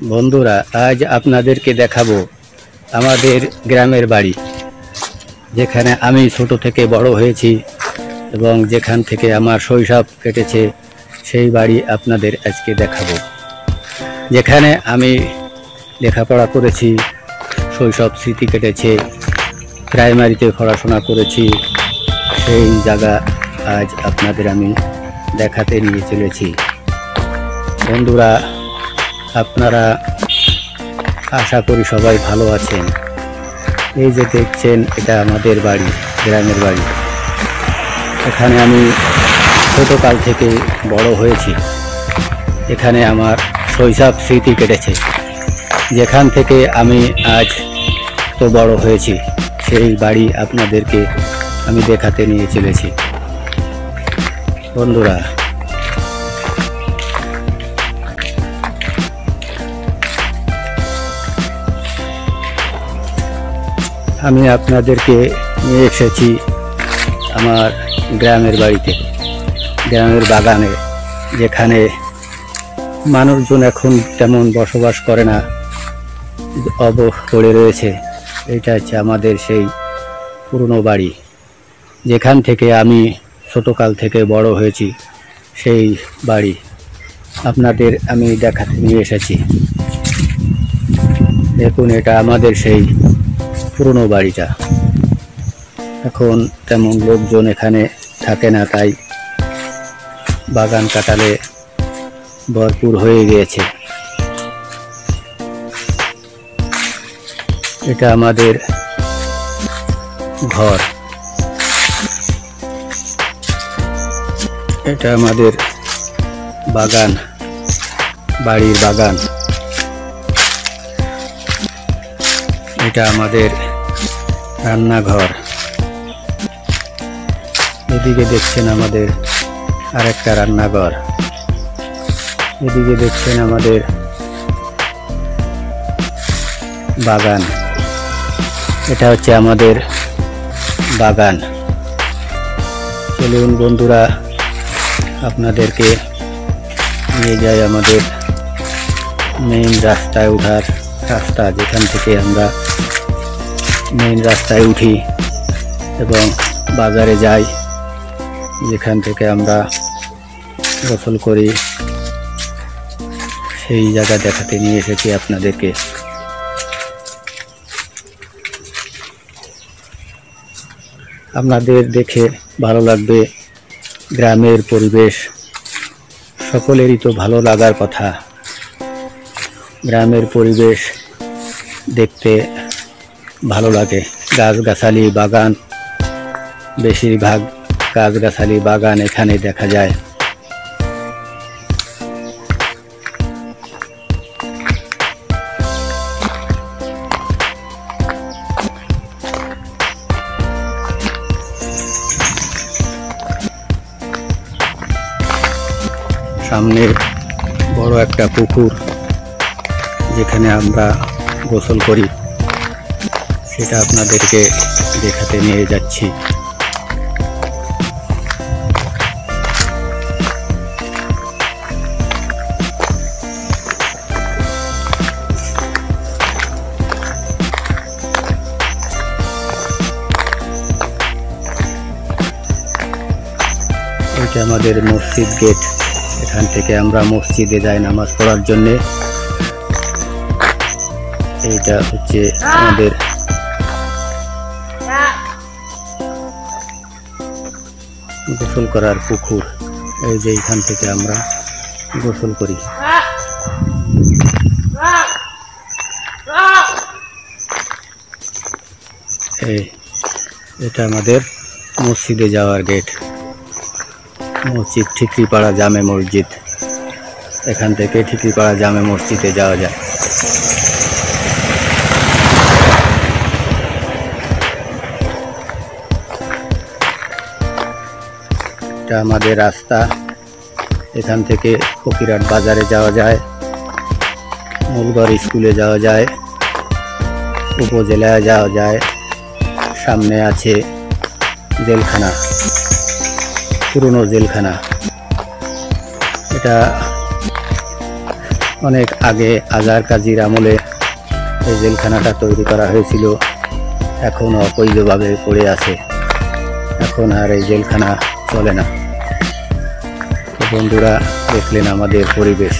বন্ধুরা, আজ আপনাদেরকে দেখাবো আমাদের গ্রামের বাড়ি, যেখানে আমি ছোট থেকে বড় হয়েছি এবং যেখান থেকে আমার শৈশব কেটেছে। সেই বাড়ি আপনাদের আজকে দেখাবো, যেখানে আমি লেখাপড়া করেছি, শৈশব স্মৃতি কেটেছে, প্রাইমারিতে পড়াশোনা করেছি। সেই জায়গা আজ আপনাদের আমি দেখাতে নিয়ে চলেছি। বন্ধুরা, আপনারা আশা করি সবাই ভালো আছেন। এই যে দেখছেন, এটা আমাদের বাড়ি, গ্রামের বাড়ি। এখানে আমি ছোটকাল থেকে বড় হয়েছি। এখানে আমার শৈশব স্মৃতি কেটেছে। যেখান থেকে আমি আজ তো বড় হয়েছি, সেই বাড়ি আপনাদেরকে আমি দেখাতে নিয়ে চলেছি। বন্ধুরা, আমি আপনাদেরকে নিয়ে এসেছি আমার গ্রামের বাড়িতে, গ্রামের বাগানে, যেখানে মানুষজন এখন তেমন বসবাস করে না, পড়ে রয়েছে। এটা হচ্ছে আমাদের সেই পুরনো বাড়ি, যেখান থেকে আমি ছোটকাল থেকে বড় হয়েছি। সেই বাড়ি আপনাদের আমি দেখাতে নিয়ে এসেছি। দেখুন, এটা আমাদের সেই পুরনো বাড়িটা। এখন তেমন লোকজন এখানে থাকে না, তাই বাগান কাটালে ভরপুর হয়ে গিয়েছে। এটা আমাদের ঘর, এটা আমাদের বাগান, বাড়ির বাগান। এটা আমাদের রান্নাঘর। এদিকে দেখছেন আমাদের আরেকটা রান্নাঘর। এদিকে দেখছেন আমাদের বাগান। এটা হচ্ছে আমাদের বাগান। চলুন বন্ধুরা, আপনাদেরকে নিয়ে যাই আমাদের মেইন রাস্তায় ওঠার রাস্তা, যেখান থেকে আমরা মেইন রাস্তায় উঠি এবং বাজারে যাই, যেখান থেকে আমরা গোসল করি। সেই জায়গা দেখাতে নিয়ে এসেছি আপনাদেরকে। আপনাদের দেখে ভালো লাগবে। গ্রামের পরিবেশ সকলেরই তো ভালো লাগার কথা। গ্রামের পরিবেশ দেখতে ভালো লাগে। গাছগাছালি বাগান, বেশিরভাগ গাছগাছালি বাগান এখানে দেখা যায়। সামনে বড় একটা পুকুর, যেখানে আমরা গোসল করি, সেটা আপনাদেরকে দেখাতে নিয়ে যাচ্ছি। এটা আমাদের মসজিদ গেট। এখান থেকে আমরা মসজিদে যাই নামাজ পড়ার জন্যে। এইটা হচ্ছে আমাদের গোসল করার পুকুর। এই যে এখান থেকে আমরা গোসল করি। এটা আমাদের মসজিদে যাওয়ার গেট। মসজিদ ঠিকরিপাড়া জামে মসজিদ। এখান থেকে ঠিকরিপাড়া জামে মসজিদে যাওয়া যায়। এটা আমাদের রাস্তা। এখান থেকে ফকিরহাট বাজারে যাওয়া যায়, মূলগড় স্কুলে যাওয়া যায়, উপজেলায় যাওয়া যায়। সামনে আছে জেলখানা, পুরনো জেলখানা। এটা অনেক আগে আজার কাজীর আমলে এই জেলখানাটা তৈরি করা হয়েছিল, এখনও অবৈধভাবে পড়ে আছে। এখন আর এই জেলখানা চলে না। তো বন্ধুরা, দেখলেন আমাদের পরিবেশ।